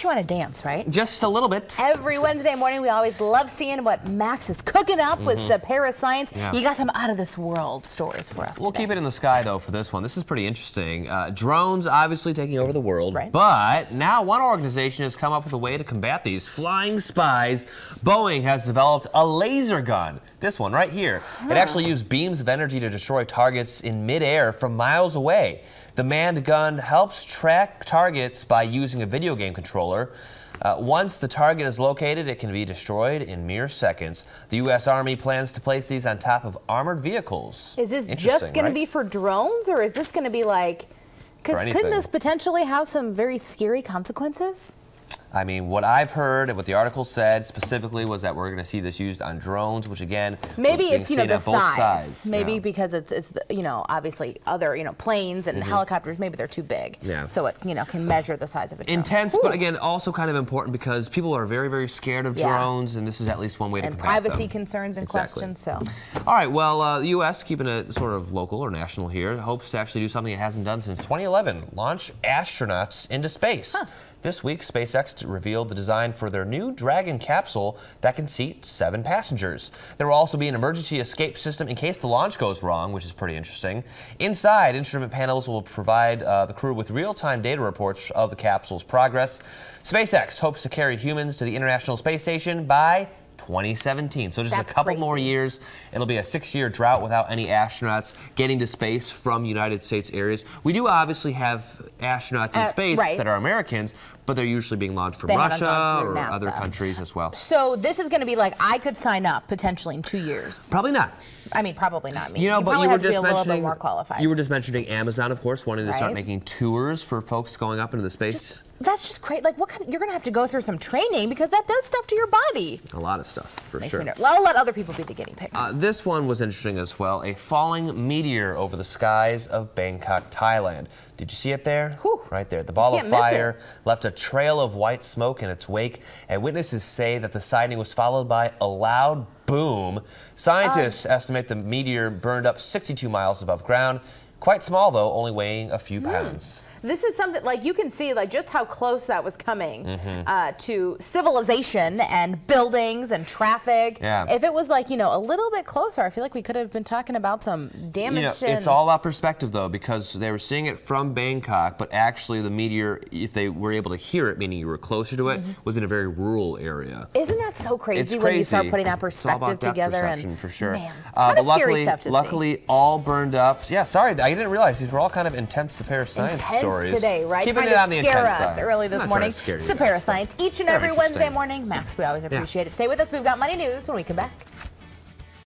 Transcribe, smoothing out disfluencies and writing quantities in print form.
you want to dance, right? Just a little bit. Every Wednesday morning, we always love seeing what Max is cooking up with Tsaparis Science. Yeah. You got some out-of-this-world stories for us We'll today. keep it in the sky, though, for this one. This is pretty interesting. Drones obviously taking over the world, right. But now one organization has come up with a way to combat these flying spies. Boeing has developed a laser gun. This one right here. It actually used beams of energy to destroy targets in midair from miles away. The manned gun helps track targets by using a video game controller. Once the target is located, it can be destroyed in mere seconds. The U.S. Army plans to place these on top of armored vehicles. Is this just going to be for drones, or is this going to be like... Because couldn't this potentially have some very scary consequences? I mean, what I've heard and what the article said specifically was that we're going to see this used on drones, which again, maybe it's the size. size. Maybe because it's obviously other planes and helicopters. Maybe they're too big. Yeah. So it can measure the size of a drone. Intense, but again, also kind of important because people are very, very scared of drones, and this is at least one way to combat them. And privacy concerns and questions. So. All right. Well, the U.S. keeping it sort of local or national here hopes to actually do something it hasn't done since 2011: launch astronauts into space. This week, SpaceX revealed the design for their new Dragon capsule that can seat 7 passengers. There will also be an emergency escape system in case the launch goes wrong, which is pretty interesting. Inside, instrument panels will provide the crew with real-time data reports of the capsule's progress. SpaceX hopes to carry humans to the International Space Station by 2017. So just a couple more years. It'll be a 6-year drought without any astronauts getting to space from United States areas. We do obviously have astronauts in space that are Americans, but they're usually being launched from Russia or other countries as well. So this is going to be like, I could sign up potentially in 2 years. Probably not. I mean, probably not me. You know, but you were just mentioning more qualified. You were just mentioning Amazon, of course, wanting to start making tours for folks going up into the space. That's just great. Like, you're going to have to go through some training because that does stuff to your body. A lot of stuff, for sure. Well, I'll let other people be the guinea pigs. This one was interesting as well. A falling meteor over the skies of Bangkok, Thailand. Did you see it there? Whew. Right there. The ball of fire left a trail of white smoke in its wake, and witnesses say that the sighting was followed by a loud boom. Scientists estimate the meteor burned up 62 miles above ground. Quite small, though, only weighing a few pounds. This is something, like, you can see, like, just how close that was coming to civilization and buildings and traffic. Yeah. If it was, like, a little bit closer, I feel like we could have been talking about some damage. It's all about perspective, though, because they were seeing it from Bangkok, but actually the meteor, if they were able to hear it, meaning you were closer to it, was in a very rural area. Isn't that so crazy, it's crazy when you start putting that perspective together? And for sure. Man, but luckily, luckily, all burned up. Yeah, sorry, I didn't realize these were all kind of intense Tsaparis Science stories. Today, right? Keeping it on the intense side. Early this morning. Tsaparis Science each and every Wednesday morning. Max, we always appreciate it. Stay with us. We've got Money News when we come back.